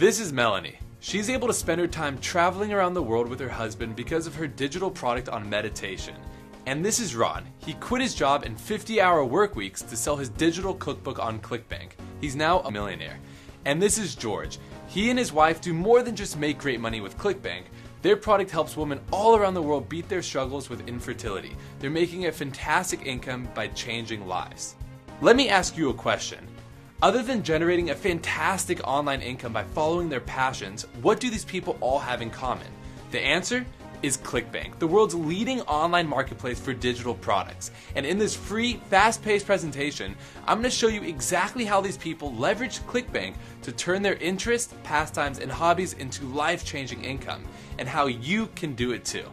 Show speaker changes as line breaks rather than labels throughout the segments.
This is Melanie. She's able to spend her time traveling around the world with her husband because of her digital product on meditation. And this is Ron. He quit his job and 50-hour work weeks to sell his digital cookbook on ClickBank. He's now a millionaire. And this is George. He and his wife do more than just make great money with ClickBank. Their product helps women all around the world beat their struggles with infertility. They're making a fantastic income by changing lives. Let me ask you a question. Other than generating a fantastic online income by following their passions, what do these people all have in common? The answer is ClickBank, the world's leading online marketplace for digital products. And in this free, fast-paced presentation, I'm going to show you exactly how these people leverage ClickBank to turn their interests, pastimes, and hobbies into life-changing income, and how you can do it too.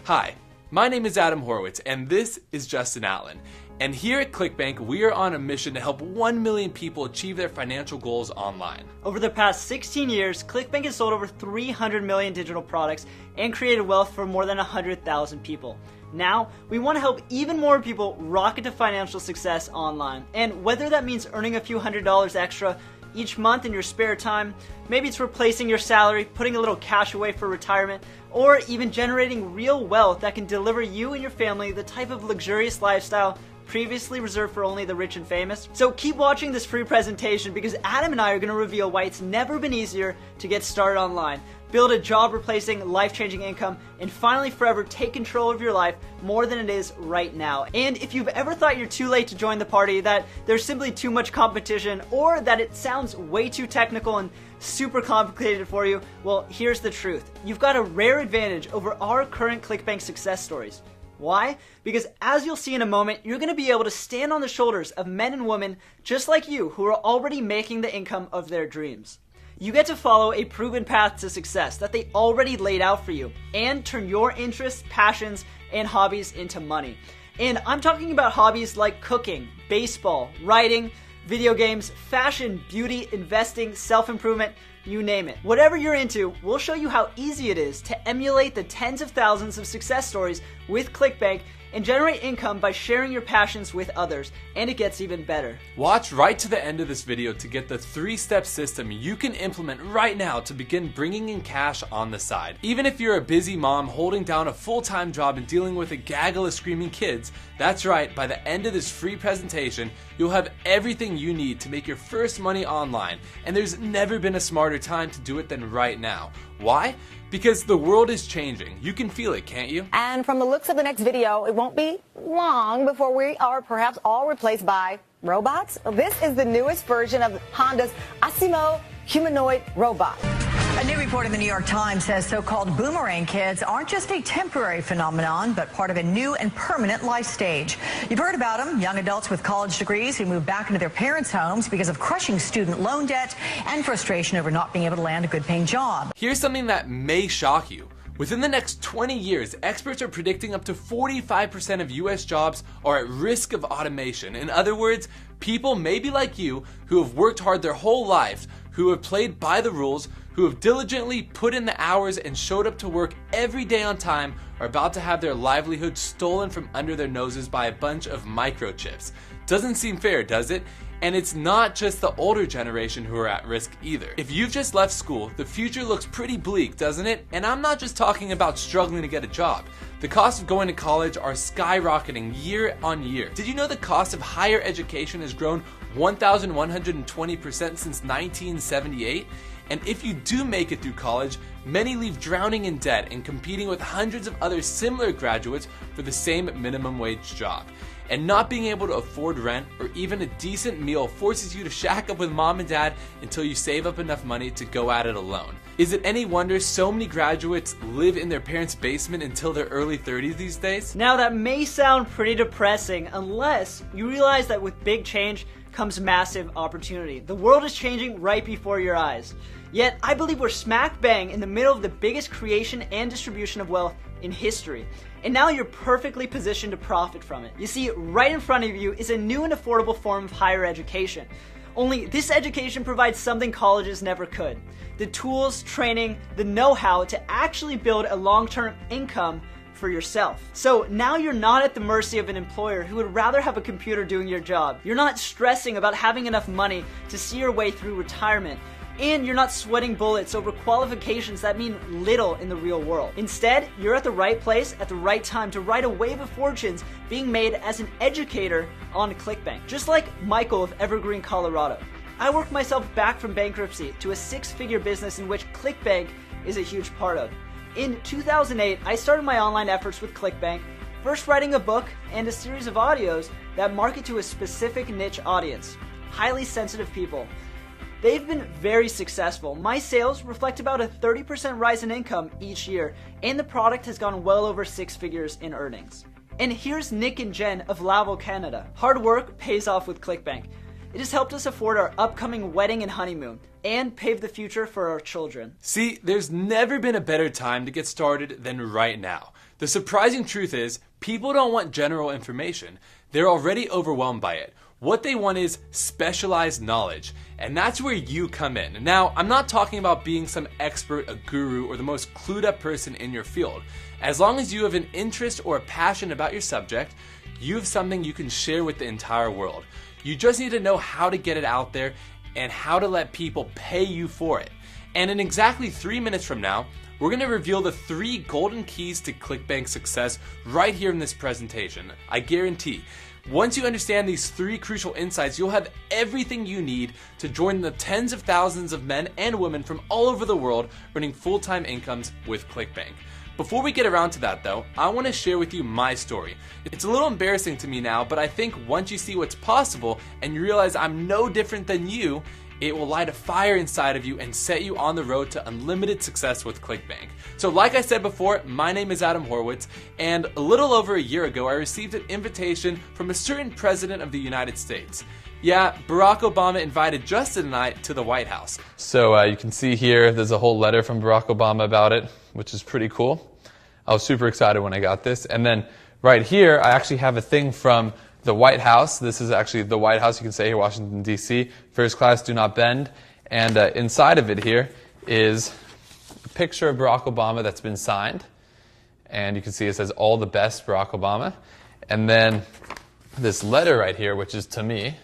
Hi, my name is Adam Horowitz, and this is Justin Allen. And here at ClickBank, we are on a mission to help 1 million people achieve their financial goals online.
Over the past 16 years, ClickBank has sold over 300 million digital products and created wealth for more than 100,000 people. Now, we want to help even more people rocket to financial success online. And whether that means earning a few $100s extra each month in your spare time, maybe it's replacing your salary, putting a little cash away for retirement, or even generating real wealth that can deliver you and your family the type of luxurious lifestyle previously reserved for only the rich and famous. So keep watching this free presentation because Adam and I are going to reveal why it's never been easier to get started online, build a job-replacing, life-changing income, and finally forever take control of your life more than it is right now. And if you've ever thought you're too late to join the party, that there's simply too much competition, or that it sounds way too technical and super complicated for you, well, here's the truth. You've got a rare advantage over our current ClickBank success stories. Why? Because as you'll see in a moment, you're going to be able to stand on the shoulders of men and women just like you who are already making the income of their dreams. You get to follow a proven path to success that they already laid out for you and turn your interests, passions, and hobbies into money. And I'm talking about hobbies like cooking, baseball, writing, video games, fashion, beauty, investing, self-improvement, you name it. Whatever you're into, we'll show you how easy it is to emulate the tens of thousands of success stories with ClickBank and generate income by sharing your passions with others, and it gets even better.
Watch right to the end of this video to get the 3-step system you can implement right now to begin bringing in cash on the side. Even if you're a busy mom holding down a full-time job and dealing with a gaggle of screaming kids, that's right, by the end of this free presentation, you'll have everything you need to make your first money online, and there's never been a smarter time to do it than right now. Why? Because the world is changing. You can feel it, can't you?
And from the looks of the next video, it won't be long before we are perhaps all replaced by robots. This is the newest version of Honda's Asimo humanoid robot.
A new report in the New York Times says so-called boomerang kids aren't just a temporary phenomenon, but part of a new and permanent life stage. You've heard about them, young adults with college degrees who move back into their parents' homes because of crushing student loan debt and frustration over not being able to land a good-paying job.
Here's something that may shock you. Within the next 20 years, experts are predicting up to 45% of US jobs are at risk of automation. In other words, people maybe like you who have worked hard their whole lives, who have played by the rules, who have diligently put in the hours and showed up to work every day on time are about to have their livelihood stolen from under their noses by a bunch of microchips. Doesn't seem fair, does it? And it's not just the older generation who are at risk either. If you've just left school, the future looks pretty bleak, doesn't it? And I'm not just talking about struggling to get a job. The costs of going to college are skyrocketing year on year. Did you know the cost of higher education has grown 1,120% since 1978? And if you do make it through college, many leave drowning in debt and competing with hundreds of other similar graduates for the same minimum wage job. And not being able to afford rent or even a decent meal forces you to shack up with mom and dad until you save up enough money to go at it alone. Is it any wonder so many graduates live in their parents' basement until their early 30s these days?
Now that may sound pretty depressing unless you realize that with big change comes massive opportunity. The world is changing right before your eyes. Yet I believe we're smack bang in the middle of the biggest creation and distribution of wealth in history. And now you're perfectly positioned to profit from it. You see, right in front of you is a new and affordable form of higher education. Only this education provides something colleges never could. The tools, training, the know-how to actually build a long-term income for yourself. So now you're not at the mercy of an employer who would rather have a computer doing your job. You're not stressing about having enough money to see your way through retirement. And you're not sweating bullets over qualifications that mean little in the real world. Instead, you're at the right place at the right time to ride a wave of fortunes being made as an educator on ClickBank. Just like Michael of Evergreen, Colorado. I worked myself back from bankruptcy to a six-figure business in which ClickBank is a huge part of. In 2008, I started my online efforts with ClickBank, first writing a book and a series of audios that market to a specific niche audience, highly sensitive people. They've been very successful. My sales reflect about a 30% rise in income each year, and the product has gone well over 6 figures in earnings. And here's Nick and Jen of Laval, Canada. Hard work pays off with ClickBank. It has helped us afford our upcoming wedding and honeymoon, and pave the future for our children.
See, there's never been a better time to get started than right now. The surprising truth is, people don't want general information. They're already overwhelmed by it. What they want is specialized knowledge, and that's where you come in. Now, I'm not talking about being some expert, a guru, or the most clued up person in your field. As long as you have an interest or a passion about your subject, you have something you can share with the entire world. You just need to know how to get it out there and how to let people pay you for it. And in exactly 3 minutes from now, we're going to reveal the 3 golden keys to ClickBank success right here in this presentation. I guarantee. Once you understand these 3 crucial insights, you'll have everything you need to join the tens of thousands of men and women from all over the world earning full-time incomes with ClickBank. Before we get around to that though, I want to share with you my story. It's a little embarrassing to me now, but I think once you see what's possible and you realize I'm no different than you, it will light a fire inside of you and set you on the road to unlimited success with ClickBank. So like I said before, my name is Adam Horowitz, and a little over a year ago I received an invitation from a certain president of the United States. Yeah, Barack Obama invited Justin and I to the White House. So you can see here there's a whole letter from Barack Obama about it, which is pretty cool. I was super excited when I got this. And then right here I actually have a thing from the White House. This is actually the White House, you can say here, Washington, D.C. First class, do not bend. And inside of it here is a picture of Barack Obama that's been signed. And you can see it says, all the best, Barack Obama. And then this letter right here, which is to me.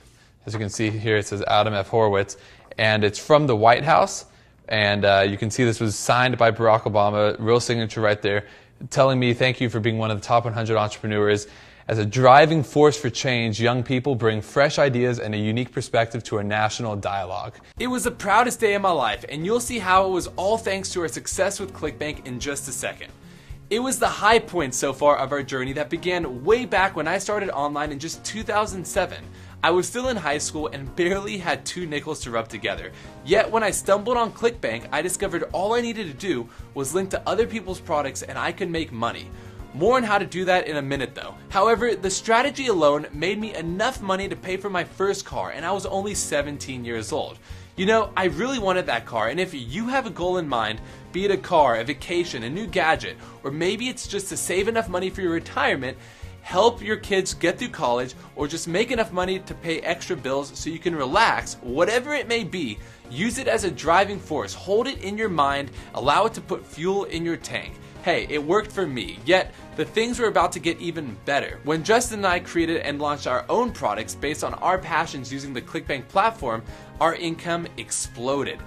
As you can see here, it says Adam F. Horowitz. And it's from the White House. And you can see this was signed by Barack Obama, real signature right there, telling me thank you for being one of the top 100 entrepreneurs. As a driving force for change, young people bring fresh ideas and a unique perspective to a national dialogue. It was the proudest day of my life, and you'll see how it was all thanks to our success with ClickBank in just a second. It was the high point so far of our journey that began way back when I started online in just 2007. I was still in high school and barely had 2 nickels to rub together. Yet when I stumbled on ClickBank, I discovered all I needed to do was link to other people's products and I could make money. More on how to do that in a minute though. However, the strategy alone made me enough money to pay for my first car, and I was only 17 years old. You know, I really wanted that car, and if you have a goal in mind, be it a car, a vacation, a new gadget, or maybe it's just to save enough money for your retirement, help your kids get through college, or just make enough money to pay extra bills so you can relax, whatever it may be, use it as a driving force. Hold it in your mind, allow it to put fuel in your tank. Hey, it worked for me, yet the things were about to get even better. When Justin and I created and launched our own products based on our passions using the ClickBank platform, our income exploded.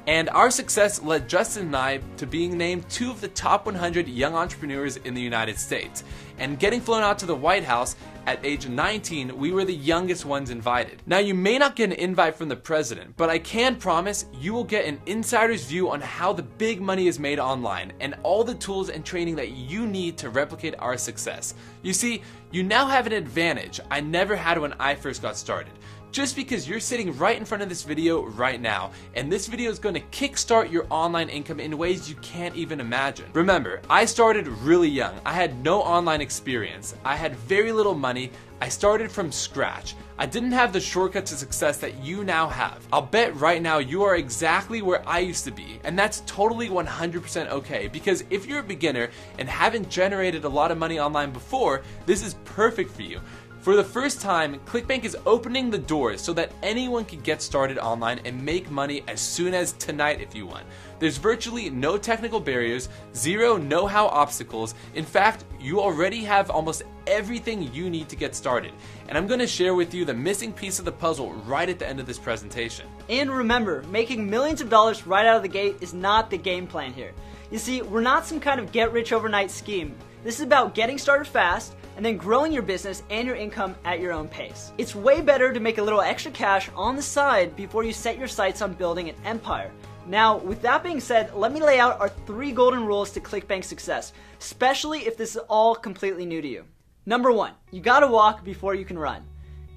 And our success led Justin and I to being named 2 of the top 100 young entrepreneurs in the United States. And getting flown out to the White House at age 19, we were the youngest ones invited. Now you may not get an invite from the president, but I can promise you will get an insider's view on how the big money is made online and all the tools and training that you need to replicate our success. You see, you now have an advantage I never had when I first got started. Just because you're sitting right in front of this video right now, and this video is going to kickstart your online income in ways you can't even imagine. Remember, I started really young. I had no online experience. I had very little money. I started from scratch. I didn't have the shortcut to success that you now have. I'll bet right now you are exactly where I used to be, and that's totally 100% okay, because if you're a beginner and haven't generated a lot of money online before, this is perfect for you. For the first time, ClickBank is opening the doors so that anyone can get started online and make money as soon as tonight if you want. There's virtually no technical barriers, zero know-how obstacles. In fact, you already have almost everything you need to get started. And I'm going to share with you the missing piece of the puzzle right at the end of this presentation.
And remember, making millions of dollars right out of the gate is not the game plan here. You see, we're not some kind of get-rich-overnight scheme. This is about getting started fast and then growing your business and your income at your own pace. It's way better to make a little extra cash on the side before you set your sights on building an empire. Now, with that being said, let me lay out our 3 golden rules to ClickBank success, especially if this is all completely new to you. Number 1, you gotta walk before you can run.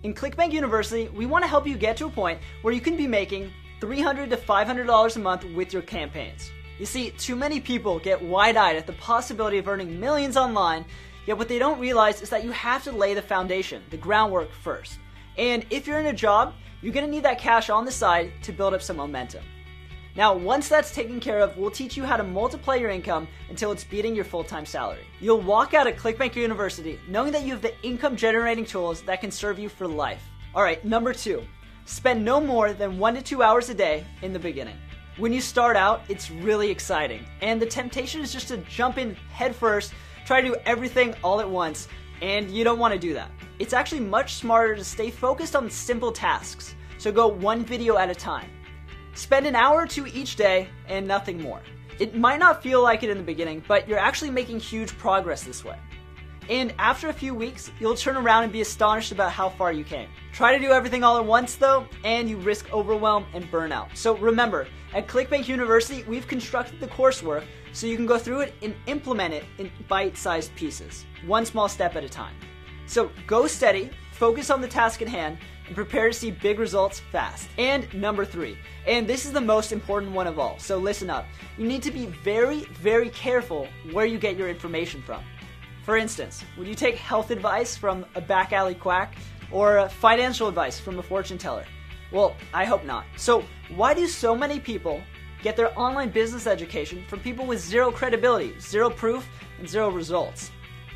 In ClickBank University, we want to help you get to a point where you can be making $300 to $500 a month with your campaigns. You see, too many people get wide-eyed at the possibility of earning millions online, yet what they don't realize is that you have to lay the foundation, the groundwork first. And if you're in a job, you're gonna need that cash on the side to build up some momentum. Now, once that's taken care of, we'll teach you how to multiply your income until it's beating your full-time salary. You'll walk out of ClickBank University knowing that you have the income-generating tools that can serve you for life. Alright, number 2, spend no more than 1 to 2 hours a day in the beginning. When you start out, it's really exciting, and the temptation is just to jump in head first, try to do everything all at once, and you don't want to do that. It's actually much smarter to stay focused on simple tasks, so go 1 video at a time. Spend an hour or 2 each day and nothing more. It might not feel like it in the beginning, but you're actually making huge progress this way. And after a few weeks, you'll turn around and be astonished about how far you came. Try to do everything all at once though, and you risk overwhelm and burnout. So remember, at ClickBank University, we've constructed the coursework so you can go through it and implement it in bite-sized pieces, 1 small step at a time. So go steady, focus on the task at hand, and prepare to see big results fast. And number 3, and this is the most important one of all, so listen up. You need to be very, very careful where you get your information from. For instance, would you take health advice from a back alley quack or financial advice from a fortune teller? Well, I hope not. So why do so many people get their online business education from people with 0 credibility, 0 proof, and 0 results?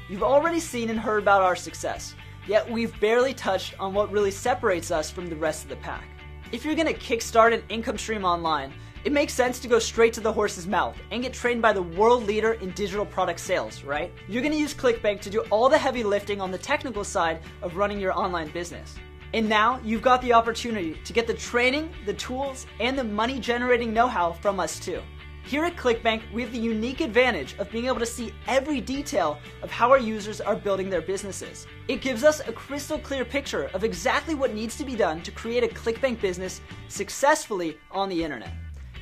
You've already seen and heard about our success, yet we've barely touched on what really separates us from the rest of the pack. If you're gonna kickstart an income stream online, it makes sense to go straight to the horse's mouth and get trained by the world leader in digital product sales, right? You're gonna use ClickBank to do all the heavy lifting on the technical side of running your online business. And now you've got the opportunity to get the training, the tools, and the money generating know-how from us too. Here at ClickBank, we have the unique advantage of being able to see every detail of how our users are building their businesses. It gives us a crystal clear picture of exactly what needs to be done to create a ClickBank business successfully on the internet.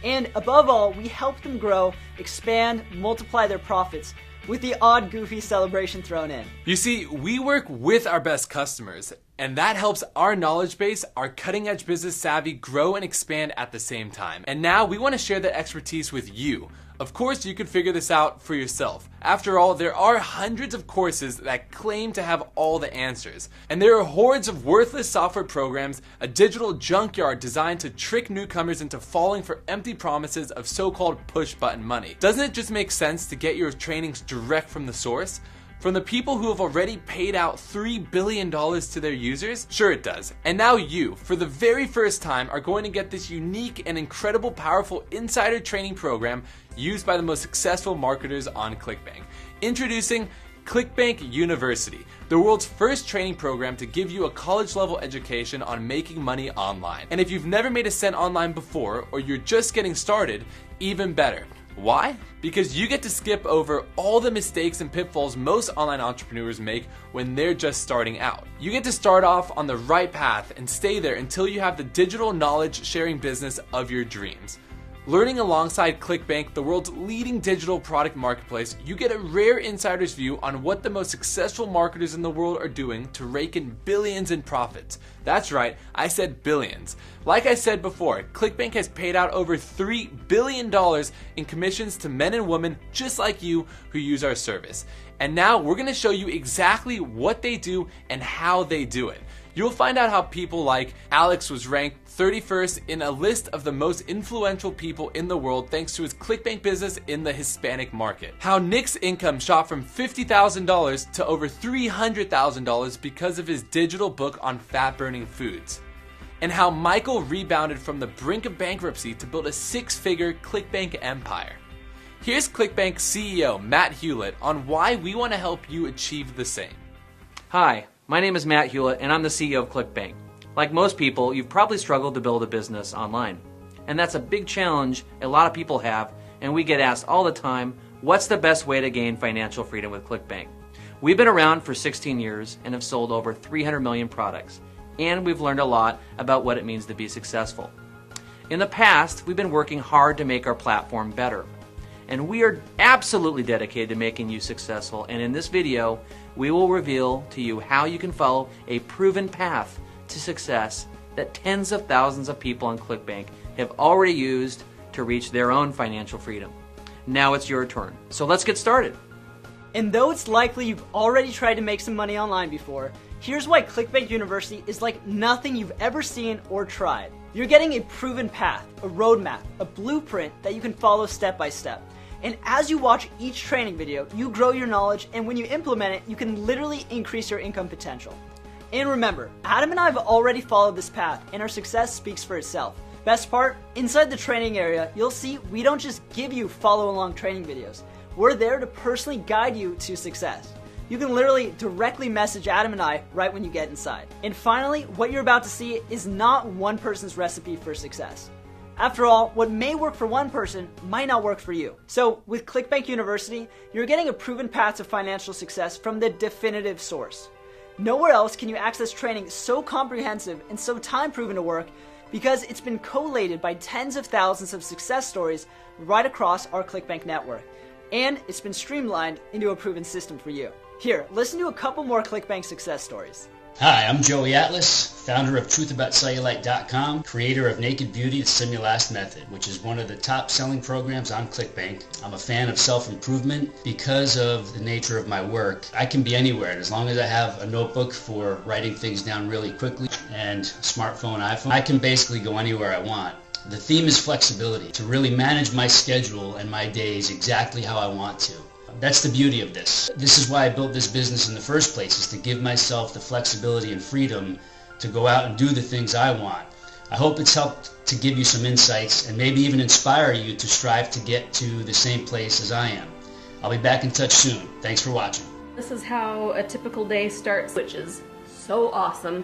And above all, we help them grow, expand, multiply their profits, with the odd goofy celebration thrown in.
You see, we work with our best customers, and that helps our knowledge base, our cutting edge business savvy grow and expand at the same time. And now we want to share that expertise with you. Of course, you could figure this out for yourself. After all, there are hundreds of courses that claim to have all the answers. And there are hordes of worthless software programs, a digital junkyard designed to trick newcomers into falling for empty promises of so-called push-button money. Doesn't it just make sense to get your trainings direct from the source? From the people who have already paid out $3 billion to their users? Sure it does. And now you, for the very first time, are going to get this unique and incredible powerful insider training program used by the most successful marketers on ClickBank. Introducing ClickBank University, the world's first training program to give you a college-level education on making money online. And if you've never made a cent online before, or you're just getting started, even better. Why? Because you get to skip over all the mistakes and pitfalls most online entrepreneurs make when they're just starting out. You get to start off on the right path and stay there until you have the digital knowledge sharing business of your dreams. Learning alongside ClickBank, the world's leading digital product marketplace, you get a rare insider's view on what the most successful marketers in the world are doing to rake in billions in profits. That's right, I said billions. Like I said before, ClickBank has paid out over $3 billion in commissions to men and women just like you who use our service. And now we're going to show you exactly what they do and how they do it. You'll find out how people like Alex was ranked 31st in a list of the most influential people in the world thanks to his ClickBank business in the Hispanic market. How Nick's income shot from $50,000 to over $300,000 because of his digital book on fat-burning foods. And how Michael rebounded from the brink of bankruptcy to build a six-figure ClickBank empire. Here's ClickBank CEO Matt Hewlett on why we want to help you achieve the same.
Hi, my name is Matt Hewlett and I'm the CEO of ClickBank. Like most people, you've probably struggled to build a business online. And that's a big challenge a lot of people have, and we get asked all the time, what's the best way to gain financial freedom with ClickBank? We've been around for 16 years and have sold over 300 million products, and we've learned a lot about what it means to be successful. In the past, we've been working hard to make our platform better. And we are absolutely dedicated to making you successful, and in this video, we will reveal to you how you can follow a proven path to success that tens of thousands of people on ClickBank have already used to reach their own financial freedom. Now it's your turn. So let's get started.
And though it's likely you've already tried to make some money online before, here's why ClickBank University is like nothing you've ever seen or tried. You're getting a proven path, a roadmap, a blueprint that you can follow step by step. And as you watch each training video, you grow your knowledge, and when you implement it, you can literally increase your income potential. And remember, Adam and I have already followed this path, and our success speaks for itself. Best part, inside the training area, you'll see we don't just give you follow-along training videos. We're there to personally guide you to success. You can literally directly message Adam and I right when you get inside. And finally, what you're about to see is not one person's recipe for success. After all, what may work for one person might not work for you. So with ClickBank University, you're getting a proven path to financial success from the definitive source. Nowhere else can you access training so comprehensive and so time-proven to work because it's been collated by tens of thousands of success stories right across our ClickBank network. And it's been streamlined into a proven system for you. Here, listen to a couple more ClickBank success stories.
Hi, I'm Joey Atlas, founder of TruthAboutCellulite.com, creator of Naked Beauty, the Simulast Method, which is one of the top selling programs on ClickBank. I'm a fan of self-improvement. Because of the nature of my work, I can be anywhere, and as long as I have a notebook for writing things down really quickly and smartphone, iPhone, I can basically go anywhere I want. The theme is flexibility, to really manage my schedule and my days exactly how I want to. That's the beauty of this. This is why I built this business in the first place, is to give myself the flexibility and freedom to go out and do the things I want. I hope it's helped to give you some insights and maybe even inspire you to strive to get to the same place as I am. I'll be back in touch soon. Thanks for watching.
This is how a typical day starts, which is so awesome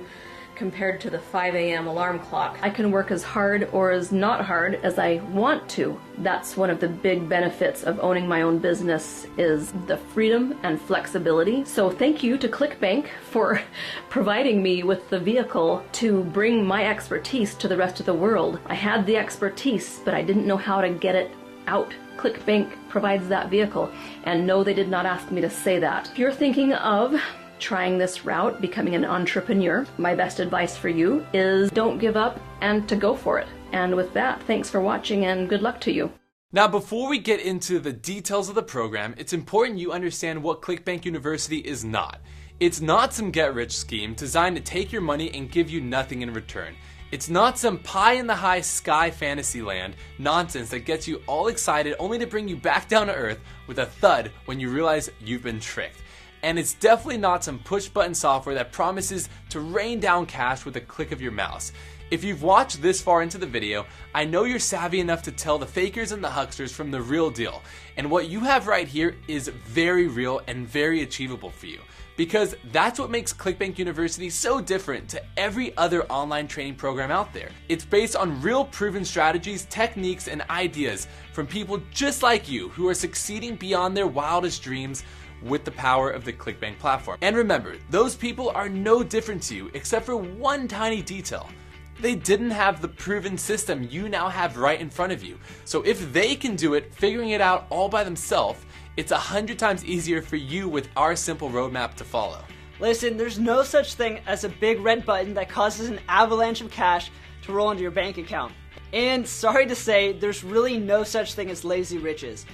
compared to the 5 a.m. alarm clock. I can work as hard or as not hard as I want to. That's one of the big benefits of owning my own business, is the freedom and flexibility. So thank you to ClickBank for providing me with the vehicle to bring my expertise to the rest of the world. I had the expertise, but I didn't know how to get it out. ClickBank provides that vehicle, and no, they did not ask me to say that. If you're thinking of trying this route, becoming an entrepreneur, my best advice for you is don't give up and to go for it. And with that, thanks for watching and good luck to you.
Now, before we get into the details of the program, it's important you understand what ClickBank University is not. It's not some get-rich scheme designed to take your money and give you nothing in return. It's not some pie-in-the-high sky fantasy land nonsense that gets you all excited only to bring you back down to earth with a thud when you realize you've been tricked. And it's definitely not some push-button software that promises to rain down cash with a click of your mouse. If you've watched this far into the video, I know you're savvy enough to tell the fakers and the hucksters from the real deal. And what you have right here is very real and very achievable for you. Because that's what makes ClickBank University so different to every other online training program out there. It's based on real proven strategies, techniques, and ideas from people just like you who are succeeding beyond their wildest dreams with the power of the ClickBank platform. And remember, those people are no different to you except for one tiny detail. They didn't have the proven system you now have right in front of you. So if they can do it, figuring it out all by themselves, it's 100 times easier for you with our simple roadmap to follow.
Listen, there's no such thing as a big red button that causes an avalanche of cash to roll into your bank account. And sorry to say, there's really no such thing as lazy riches.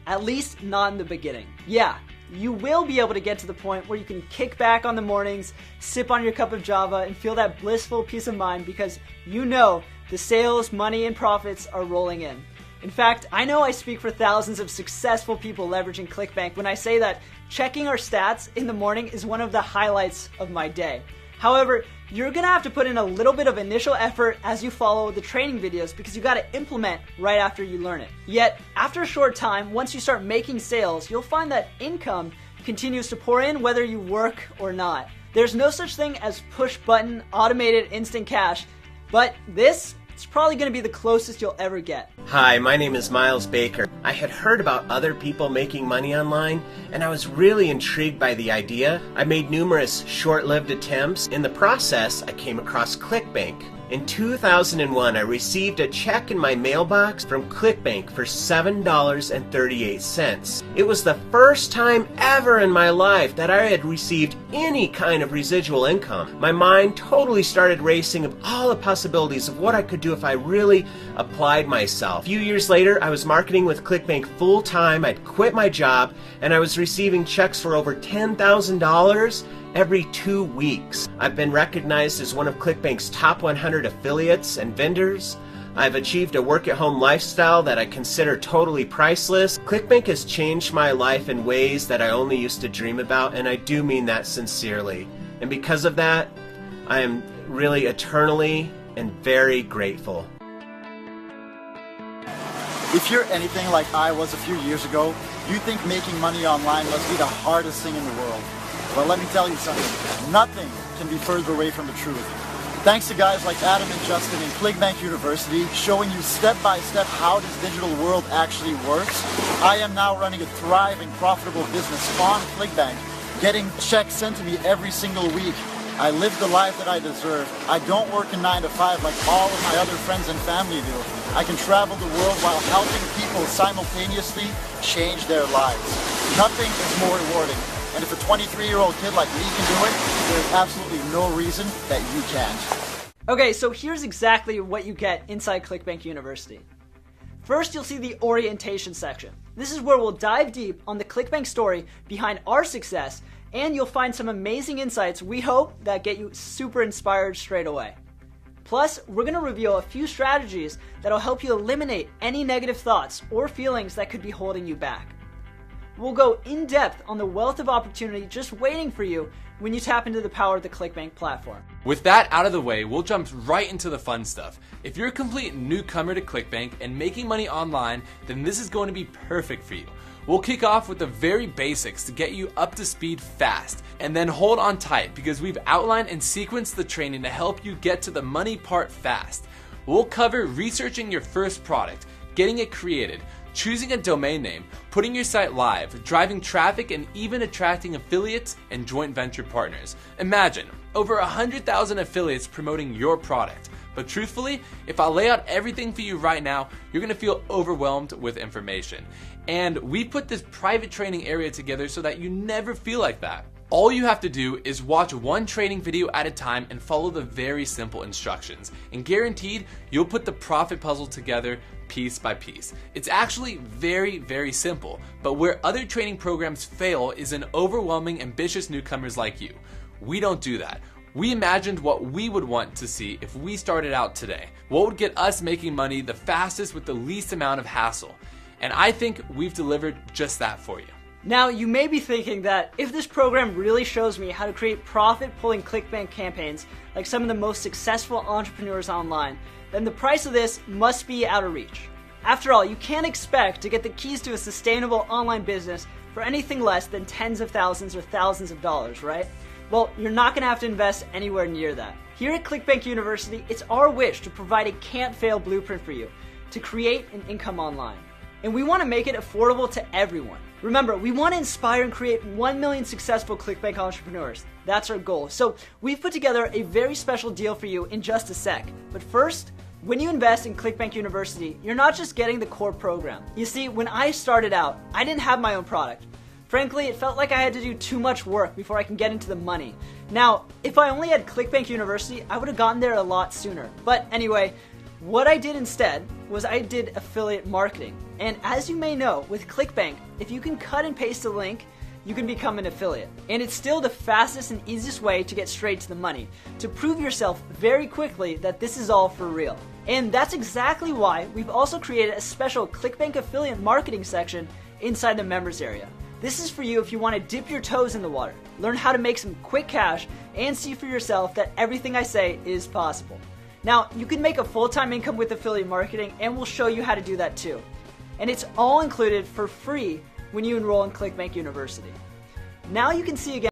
At least not in the beginning. Yeah, you will be able to get to the point where you can kick back on the mornings, sip on your cup of Java, and feel that blissful peace of mind because you know the sales, money, and profits are rolling in. In fact, I know I speak for thousands of successful people leveraging ClickBank when I say that checking our stats in the morning is one of the highlights of my day. However, you're gonna have to put in a little bit of initial effort as you follow the training videos because you gotta implement right after you learn it. Yet, after a short time, once you start making sales, you'll find that income continues to pour in whether you work or not. There's no such thing as push button, automated instant cash, but this is probably gonna be the closest you'll ever get.
Hi, my name is Miles Baker. I had heard about other people making money online, and I was really intrigued by the idea. I made numerous short-lived attempts. In the process, I came across ClickBank. In 2001, I received a check in my mailbox from ClickBank for $7.38. It was the first time ever in my life that I had received any kind of residual income. My mind totally started racing of all the possibilities of what I could do if I really applied myself. A few years later, I was marketing with ClickBank full-time. I'd quit my job, and I was receiving checks for over $10,000 every 2 weeks. I've been recognized as one of ClickBank's top 100 affiliates and vendors. I've achieved a work-at-home lifestyle that I consider totally priceless. ClickBank has changed my life in ways that I only used to dream about, and I do mean that sincerely. And because of that, I am really eternally and very grateful.
If you're anything like I was a few years ago, you think making money online must be the hardest thing in the world. Well, let me tell you something. Nothing can be further away from the truth. Thanks to guys like Adam and Justin in ClickBank University showing you step by step how this digital world actually works, I am now running a thriving, profitable business on ClickBank, getting checks sent to me every single week. I live the life that I deserve. I don't work a 9 to 5 like all of my other friends and family do. I can travel the world while helping people simultaneously change their lives. Nothing is more rewarding. And if a 23-year-old kid like me can do it, there's absolutely no reason that you can't.
Okay, so here's exactly what you get inside ClickBank University. First, you'll see the orientation section. This is where we'll dive deep on the ClickBank story behind our success, and you'll find some amazing insights we hope that get you super inspired straight away. Plus, we're going to reveal a few strategies that'll help you eliminate any negative thoughts or feelings that could be holding you back. We'll go in depth on the wealth of opportunity just waiting for you when you tap into the power of the ClickBank platform.
With that out of the way, we'll jump right into the fun stuff. If you're a complete newcomer to ClickBank and making money online, then this is going to be perfect for you. We'll kick off with the very basics to get you up to speed fast, and then hold on tight because we've outlined and sequenced the training to help you get to the money part fast. We'll cover researching your first product, getting it created, choosing a domain name, putting your site live, driving traffic, and even attracting affiliates and joint venture partners. Imagine, over 100,000 affiliates promoting your product. But truthfully, if I lay out everything for you right now, you're gonna feel overwhelmed with information. And we put this private training area together so that you never feel like that. All you have to do is watch one training video at a time and follow the very simple instructions. And guaranteed, you'll put the profit puzzle together piece by piece. It's actually very, very simple, but where other training programs fail is in overwhelming ambitious newcomers like you. We don't do that. We imagined what we would want to see if we started out today. What would get us making money the fastest with the least amount of hassle? And I think we've delivered just that for you.
Now, you may be thinking that if this program really shows me how to create profit-pulling ClickBank campaigns like some of the most successful entrepreneurs online, then the price of this must be out of reach. After all, you can't expect to get the keys to a sustainable online business for anything less than tens of thousands or thousands of dollars, right? Well, you're not going to have to invest anywhere near that. Here at ClickBank University, it's our wish to provide a can't-fail blueprint for you to create an income online. And we want to make it affordable to everyone. Remember, we want to inspire and create 1 million successful ClickBank entrepreneurs. That's our goal. So we've put together a very special deal for you in just a sec. But first, when you invest in ClickBank University, you're not just getting the core program. You see, when I started out, I didn't have my own product. Frankly, it felt like I had to do too much work before I can get into the money. Now, if I only had ClickBank University, I would have gotten there a lot sooner. But anyway, what I did instead was I did affiliate marketing. And as you may know, with ClickBank, if you can cut and paste a link you can become an affiliate. And it's still the fastest and easiest way to get straight to the money, to prove yourself very quickly that this is all for real. And that's exactly why we've also created a special ClickBank affiliate marketing section inside the members area. This is for you if you want to dip your toes in the water, learn how to make some quick cash, and see for yourself that everything I say is possible. Now, you can make a full-time income with affiliate marketing, and we'll show you how to do that too. And it's all included for free when you enroll in ClickBank University. Now you can see again